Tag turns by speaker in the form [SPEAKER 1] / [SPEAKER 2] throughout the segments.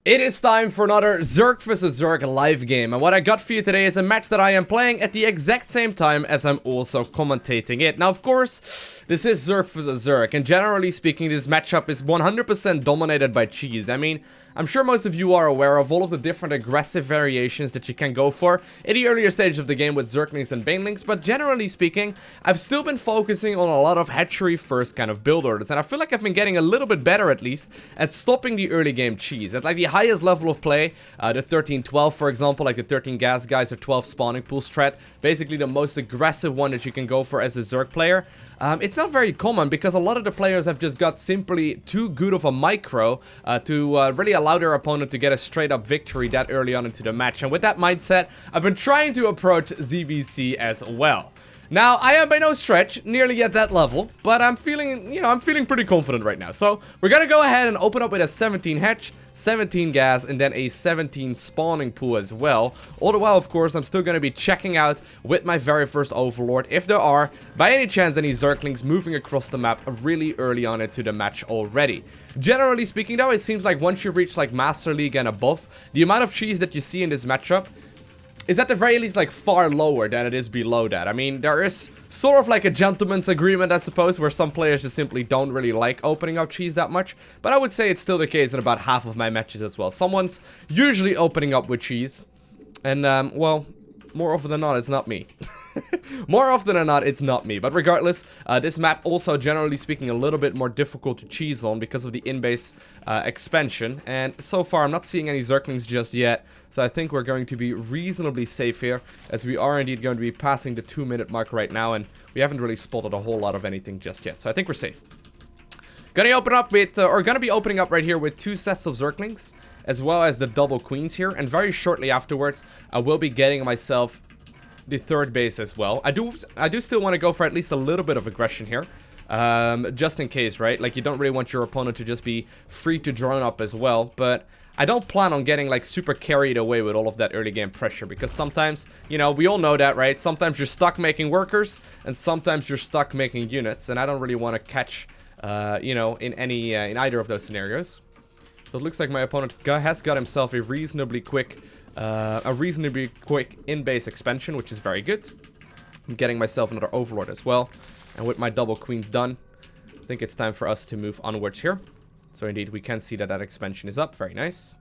[SPEAKER 1] It is time for another Zerg vs Zerg live game, and what I got for you today is a match that I am playing at the exact same time as I'm also commentating it. Now, of course, this is Zerg vs Zerg, and generally speaking, this matchup is 100% dominated by cheese. I mean, I'm sure most of you are aware of all of the different aggressive variations that you can go for in the earlier stage of the game with Zerglings and Banelings, but generally speaking, I've still been focusing on a lot of hatchery first kind of build orders, and I feel like I've been getting a little bit better at least at stopping the early game cheese. At like the highest level of play, the 13-12 for example, like the 13 gas guys or 12 spawning pool strat, basically the most aggressive one that you can go for as a Zerg player. It's not very common because a lot of the players have just got simply too good of a micro to really allow their opponent to get a straight up victory that early on into the match. And with that mindset, I've been trying to approach ZVC as well. Now, I am by no stretch nearly at that level, but I'm feeling, I'm feeling pretty confident right now. So, we're gonna go ahead and open up with a 17 hatch, 17 gas, and then a 17 spawning pool as well. All the while, of course, I'm still gonna be checking out with my very first Overlord if there are, by any chance, any Zerglings moving across the map really early on into the match already. Generally speaking, though, it seems like once you reach like Master League and above, the amount of cheese that you see in this matchup is at the very least like far lower than it is below that. I mean, there is sort of like a gentleman's agreement, I suppose, where some players just simply don't really like opening up cheese that much, but I would say it's still the case in about half of my matches as well. Someone's usually opening up with cheese, and well, more often than not, it's not me. More often than not, it's not me. But regardless, this map also, generally speaking, a little bit more difficult to cheese on because of the in-base expansion. And so far, I'm not seeing any Zerglings just yet. So I think we're going to be reasonably safe here, as we are indeed going to be passing the 2-minute mark right now. And we haven't really spotted a whole lot of anything just yet. So I think we're safe. Gonna open up with, or gonna be opening up right here with 2 sets of Zerglings, as well as the double queens here. And very shortly afterwards, I will be getting myself the third base as well. I do still want to go for at least a little bit of aggression here, just in case, right? Like, you don't really want your opponent to just be free to drone up as well, but I don't plan on getting like super carried away with all of that early game pressure, because sometimes, we all know that, right? Sometimes you're stuck making workers, and sometimes you're stuck making units, and I don't really want to catch, in either of those scenarios. So it looks like my opponent has got himself a reasonably quick in-base expansion, which is very good. I'm getting myself another Overlord as well. And with my double queens done, I think it's time for us to move onwards here. So indeed, we can see that that expansion is up. Very nice.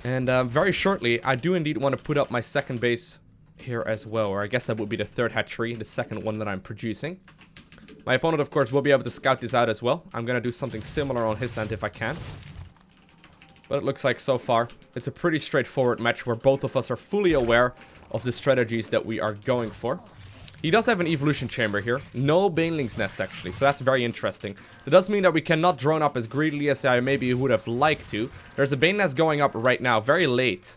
[SPEAKER 1] And very shortly, I do indeed want to put up my second base here as well. Or I guess that would be the third hatchery, the second one that I'm producing. My opponent, of course, will be able to scout this out as well. I'm going to do something similar on his end if I can. But it looks like so far, it's a pretty straightforward match where both of us are fully aware of the strategies that we are going for. He does have an evolution chamber here. No Baneling's nest, actually, so that's very interesting. That does mean that we cannot drone up as greedily as I maybe would have liked to. There's a Bane nest going up right now, very late.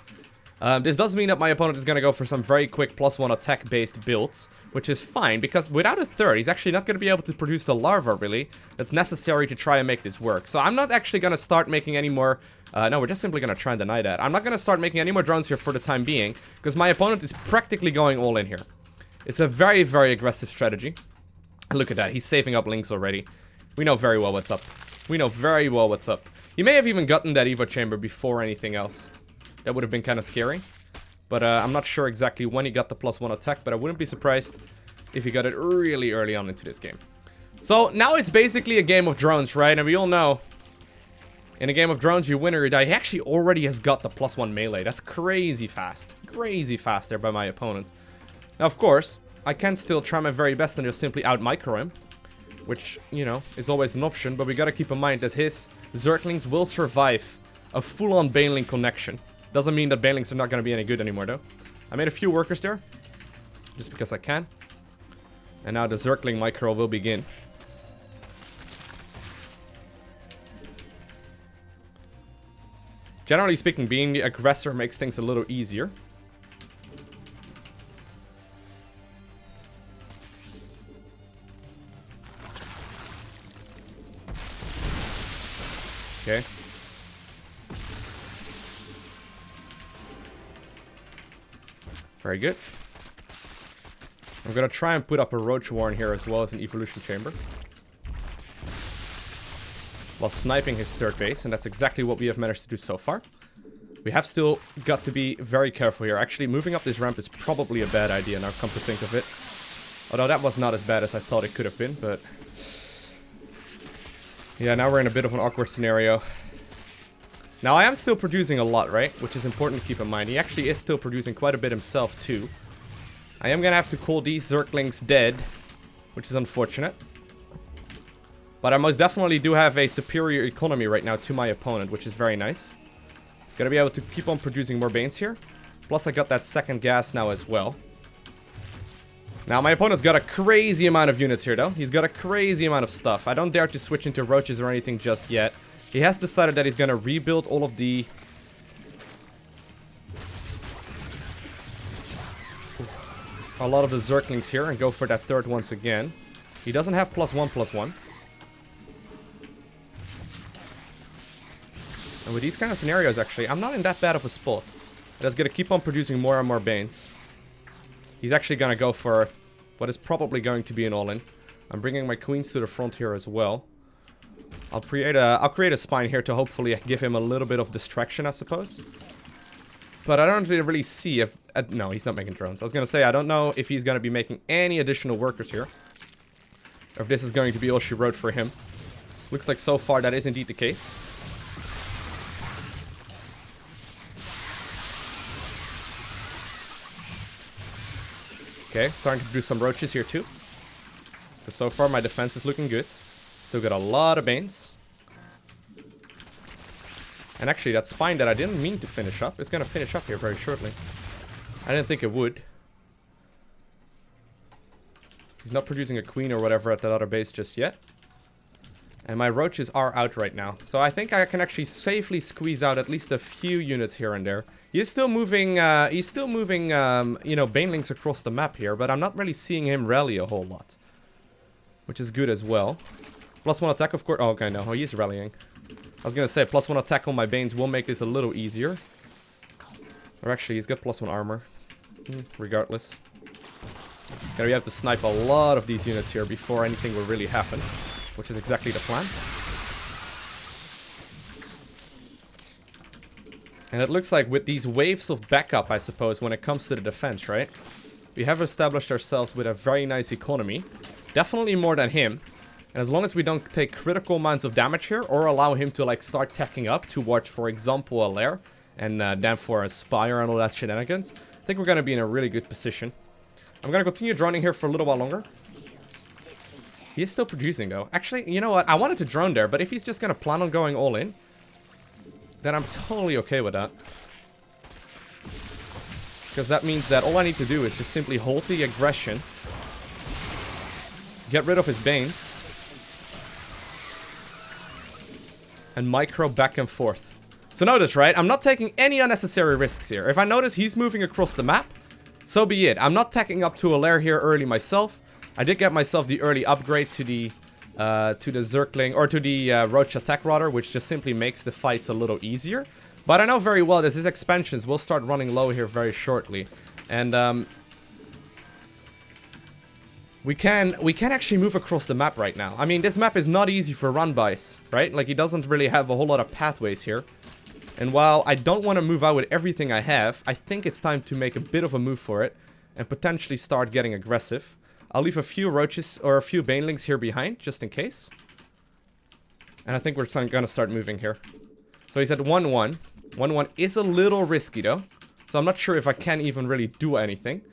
[SPEAKER 1] This does mean that my opponent is going to go for some very quick +1 attack-based builds, which is fine, because without a third, he's actually not going to be able to produce the larva, really, that's necessary to try and make this work. So I'm not actually going to start making any more... no, we're just simply going to try and deny that. I'm not going to start making any more drones here for the time being, because my opponent is practically going all in here. It's a very, very aggressive strategy. Look at that, he's saving up links already. We know very well what's up. We know very well what's up. He may have even gotten that Evo chamber before anything else. That would have been kind of scary. But I'm not sure exactly when he got the +1 attack, but I wouldn't be surprised if he got it really early on into this game. So now it's basically a game of drones, right? And we all know, in a game of drones, you win or you die. He actually already has got the +1 melee. That's crazy fast. Crazy fast there by my opponent. Now, of course, I can still try my very best and just simply out-micro him. Which, is always an option. But we gotta keep in mind that his Zerglings will survive a full-on Baneling connection. Doesn't mean that Banelings are not going to be any good anymore, though. I made a few workers there, just because I can. And now the Zergling micro will begin. Generally speaking, being the aggressor makes things a little easier. Okay. Very good. I'm gonna try and put up a Roach Warren here as well as an Evolution Chamber. while sniping his third base, and that's exactly what we have managed to do so far. We have still got to be very careful here. Actually, moving up this ramp is probably a bad idea now, come to think of it. Although that was not as bad as I thought it could have been, but... yeah, now we're in a bit of an awkward scenario. Now, I am still producing a lot, right? Which is important to keep in mind. He actually is still producing quite a bit himself, too. I am gonna have to call these Zerglings dead, which is unfortunate. But I most definitely do have a superior economy right now to my opponent, which is very nice. Gonna be able to keep on producing more Banes here. Plus I got that second gas now as well. Now my opponent's got a crazy amount of units here though. He's got a crazy amount of stuff. I don't dare to switch into roaches or anything just yet. He has decided that he's gonna rebuild all of the... a lot of the Zerglings here and go for that third once again. He doesn't have +1/+1. And with these kind of scenarios, actually, I'm not in that bad of a spot. That's going to keep on producing more and more Banes. He's actually going to go for what is probably going to be an all-in. I'm bringing my queens to the front here as well. I'll create a spine here to hopefully give him a little bit of distraction, I suppose. But I don't really see if... no, he's not making drones. I was going to say, I don't know if he's going to be making any additional workers here. Or if this is going to be all she wrote for him. Looks like so far that is indeed the case. Okay, starting to do some roaches here too. Because so far my defense is looking good. Still got a lot of Banes. And actually that spine that I didn't mean to finish up is going to finish up here very shortly. I didn't think it would. He's not producing a queen or whatever at that other base just yet. And my roaches are out right now. So I think I can actually safely squeeze out at least a few units here and there. He is still moving, you know, banelings across the map here. But I'm not really seeing him rally a whole lot. Which is good as well. +1 attack, of course. Oh, okay, no, he is rallying. I was gonna say, +1 attack on my Banes will make this a little easier. Or actually, he's got +1 armor. Regardless. Gonna have to snipe a lot of these units here before anything will really happen. Which is exactly the plan. And it looks like with these waves of backup, I suppose, when it comes to the defense, right? We have established ourselves with a very nice economy. Definitely more than him. And as long as we don't take critical amounts of damage here, or allow him to, like, start teching up towards, for example, a Lair, and then for a Spire and all that shenanigans, I think we're gonna be in a really good position. I'm gonna continue droning here for a little while longer. He is still producing, though. Actually, you know what? I wanted to drone there, but if he's just gonna plan on going all in, then I'm totally okay with that. Because that means that all I need to do is just simply hold the aggression, get rid of his Banes, and micro back and forth. So notice, right? I'm not taking any unnecessary risks here. If I notice he's moving across the map, so be it. I'm not tacking up to a Lair here early myself. I did get myself the early upgrade to the Zergling, or to the Roach attack rather, which just simply makes the fights a little easier. But I know very well that his expansions will start running low here very shortly. And we can actually move across the map right now. I mean, this map is not easy for run-bys, right? Like, he doesn't really have a whole lot of pathways here. And while I don't want to move out with everything I have, I think it's time to make a bit of a move for it and potentially start getting aggressive. I'll leave a few roaches or a few banelings here behind, just in case. And I think we're gonna start moving here. So he's at 1-1. 1-1 is a little risky, though. So I'm not sure if I can even really do anything.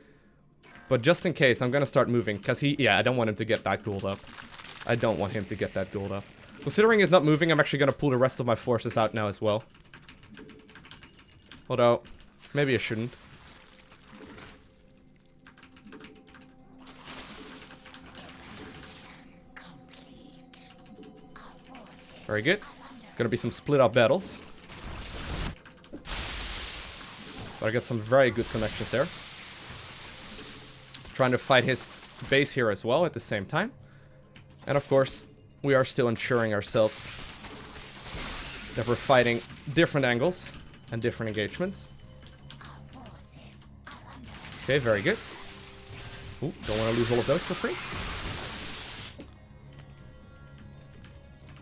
[SPEAKER 1] But just in case, I'm gonna start moving. Because I don't want him to get that gold up. I don't want him to get that gold up. Considering he's not moving, I'm actually gonna pull the rest of my forces out now as well. Although, maybe I shouldn't. Very good. Gonna be some split up battles. But I got some very good connections there. Trying to fight his base here as well at the same time. And of course, we are still ensuring ourselves that we're fighting different angles and different engagements. Okay, very good. Ooh, don't want to lose all of those for free.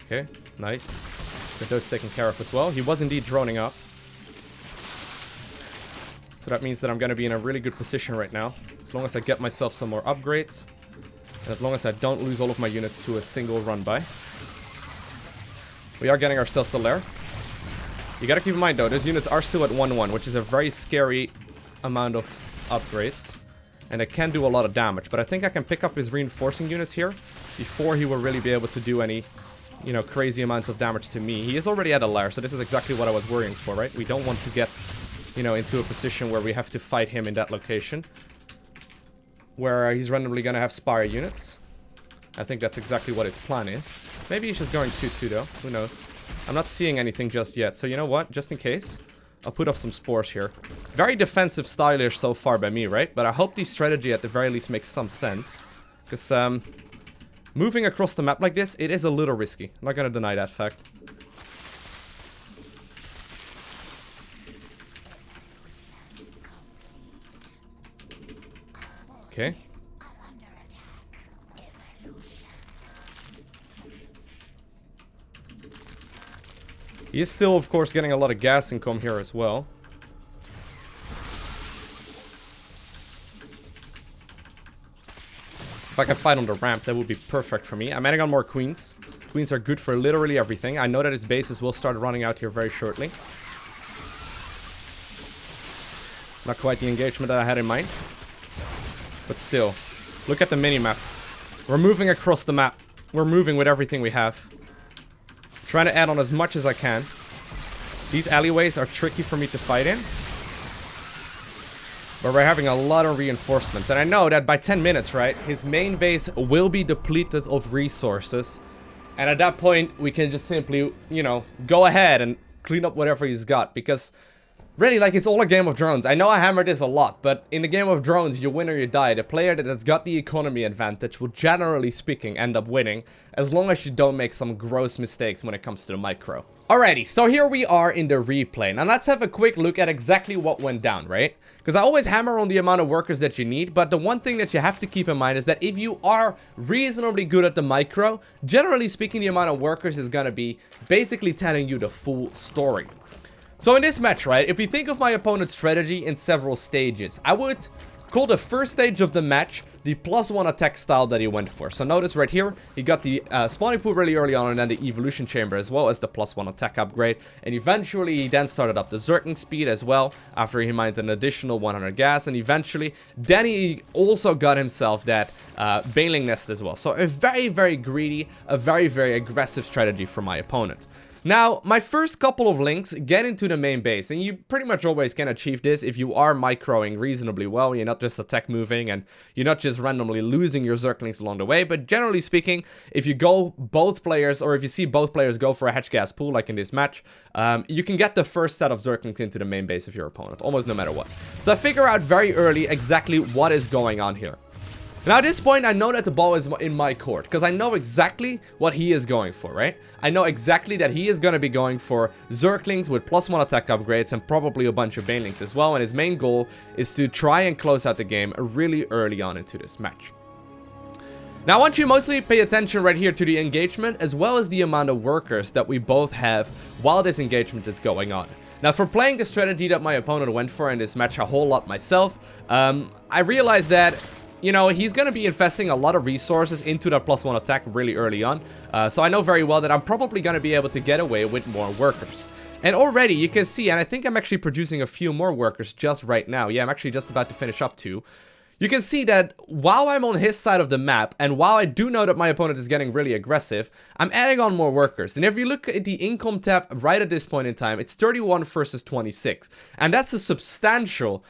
[SPEAKER 1] Okay, Nice. Get those taken care of as well. He was indeed droning up. So that means that I'm going to be in a really good position right now. As long as I get myself some more upgrades. And as long as I don't lose all of my units to a single run-by. We are getting ourselves a Lair. You got to keep in mind though, those units are still at 1-1, which is a very scary amount of upgrades. And it can do a lot of damage. But I think I can pick up his reinforcing units here before he will really be able to do any, you know, crazy amounts of damage to me. He is already at a Lair, so this is exactly what I was worrying for, right? We don't want to get, you know, into a position where we have to fight him in that location. Where he's randomly going to have Spire units. I think that's exactly what his plan is. Maybe he's just going 2-2 though. Who knows? I'm not seeing anything just yet. So you know what? Just in case, I'll put up some spores here. Very defensive stylish so far by me, right? But I hope the strategy at the very least makes some sense. Because moving across the map like this, it is a little risky. I'm not going to deny that fact. Okay. He is still, of course, getting a lot of gas income here as well. If I can fight on the ramp, that would be perfect for me. I'm adding on more queens. Queens are good for literally everything. I know that his bases will start running out here very shortly. Not quite the engagement that I had in mind. But still, look at the mini-map. We're moving across the map. We're moving with everything we have. Trying to add on as much as I can. These alleyways are tricky for me to fight in. But we're having a lot of reinforcements. And I know that by 10 minutes, right, his main base will be depleted of resources. And at that point, we can just simply, you know, go ahead and clean up whatever he's got. Because really, like, it's all a game of drones. I know I hammer this a lot, but in the game of drones, you win or you die. The player that has got the economy advantage will, generally speaking, end up winning, as long as you don't make some gross mistakes when it comes to the micro. Alrighty, so here we are in the replay. Now let's have a quick look at exactly what went down, right? Because I always hammer on the amount of workers that you need, but the one thing that you have to keep in mind is that if you are reasonably good at the micro, generally speaking, the amount of workers is gonna be basically telling you the full story. So in this match, right, if we think of my opponent's strategy in several stages, I would call the first stage of the match the +1 attack style that he went for. So notice right here, he got the spawning pool really early on and then the evolution chamber as well as the +1 attack upgrade. And eventually he then started up the Zerging speed as well after he mined an additional 100 gas. And eventually, then he also got himself that Baneling Nest as well. So a very, very greedy, a very, very aggressive strategy for my opponent. Now, my first couple of links get into the main base, and you pretty much always can achieve this if you are microing reasonably well. You're not just attack moving, and you're not just randomly losing your Zerglings along the way, but generally speaking, if you go both players, or if you see both players go for a hedge gas pool, like in this match, you can get the first set of Zerglings into the main base of your opponent, almost no matter what. So I figure out very early exactly what is going on here. Now at this point, I know that the ball is in my court, because I know exactly what he is going for, right? I know exactly that he is going to be going for Zerglings with +1 attack upgrades and probably a bunch of Banelings as well, and his main goal is to try and close out the game really early on into this match. Now I want you to mostly pay attention right here to the engagement, as well as the amount of workers that we both have while this engagement is going on. Now, for playing the strategy that my opponent went for in this match a whole lot myself, I realized that, you know, he's going to be investing a lot of resources into that +1 attack really early on. So I know very well that I'm probably going to be able to get away with more workers. And already you can see, and I think I'm actually producing a few more workers just right now. Yeah, I'm actually just about to finish up 2. You can see that while I'm on his side of the map, and while I do know that my opponent is getting really aggressive, I'm adding on more workers. And if you look at the income tab right at this point in time, it's 31 versus 26. And that's a substantial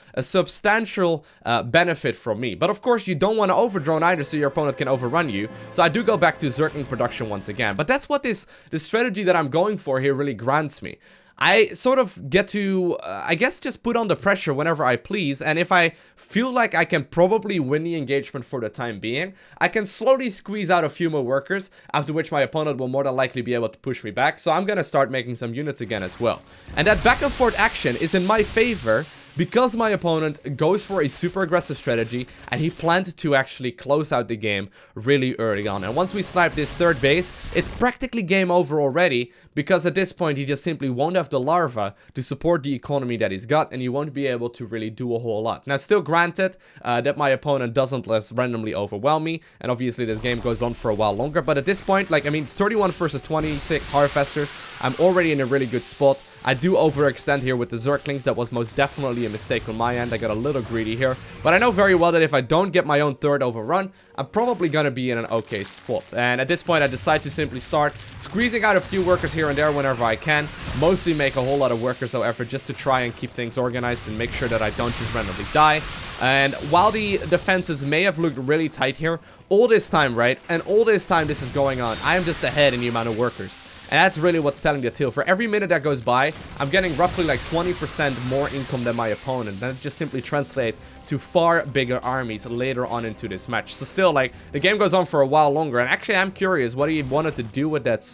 [SPEAKER 1] benefit from me. But of course, you don't want to overdrone either, so your opponent can overrun you. So I do go back to Zergling production once again. But that's what this strategy that I'm going for here really grants me. I sort of get to, I guess, just put on the pressure whenever I please, and if I feel like I can probably win the engagement for the time being, I can slowly squeeze out a few more workers, after which my opponent will more than likely be able to push me back, so I'm gonna start making some units again as well. And that back and forth action is in my favor, because my opponent goes for a super aggressive strategy and he planned to actually close out the game really early on. And once we snipe this third base, it's practically game over already, because at this point he just simply won't have the larva to support the economy that he's got, and he won't be able to really do a whole lot. Now, still granted that my opponent doesn't less randomly overwhelm me, and obviously this game goes on for a while longer, but at this point, like, I mean, it's 31 versus 26 harvesters. I'm already in a really good spot. I do overextend here with the Zerglings. That was most definitely a mistake on my end. I got a little greedy here, but I know very well that if I don't get my own third overrun, I'm probably gonna be in an okay spot. And at this point, I decide to simply start squeezing out a few workers here and there whenever I can. Mostly make a whole lot of workers, however, just to try and keep things organized and make sure that I don't just randomly die. And while the defenses may have looked really tight here, all this time, right, and all this time this is going on, I am just ahead in the amount of workers. And that's really what's telling the tale. For every minute that goes by, I'm getting roughly like 20% more income than my opponent. That just simply translates to far bigger armies later on into this match. So still, like, the game goes on for a while longer. And actually, I'm curious what he wanted to do with that.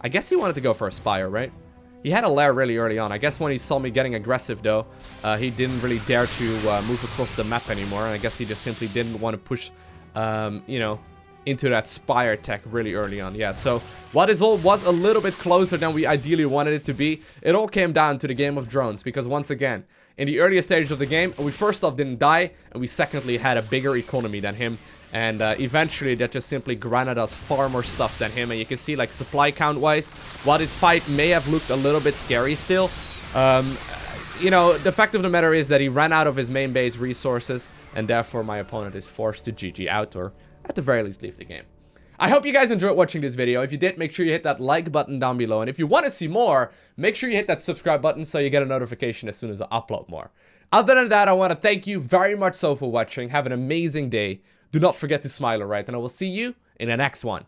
[SPEAKER 1] I guess he wanted to go for a Spire, right? He had a Lair really early on. I guess when he saw me getting aggressive, though, he didn't really dare to move across the map anymore. And I guess he just simply didn't want to push, you know, into that Spire tech really early on. Yeah, so what is all was a little bit closer than we ideally wanted it to be. It all came down to the game of drones, because once again, in the earlier stage of the game, we first off didn't die, and we secondly had a bigger economy than him. And eventually that just simply granted us far more stuff than him. And you can see, like, supply count wise, while this fight may have looked a little bit scary still, you know, the fact of the matter is that he ran out of his main base resources, and therefore my opponent is forced to GG out, or at the very least leave the game. I hope you guys enjoyed watching this video. If you did, make sure you hit that like button down below. And if you want to see more, make sure you hit that subscribe button so you get a notification as soon as I upload more. Other than that, I want to thank you very much so for watching. Have an amazing day. Do not forget to smile, alright? And I will see you in the next one.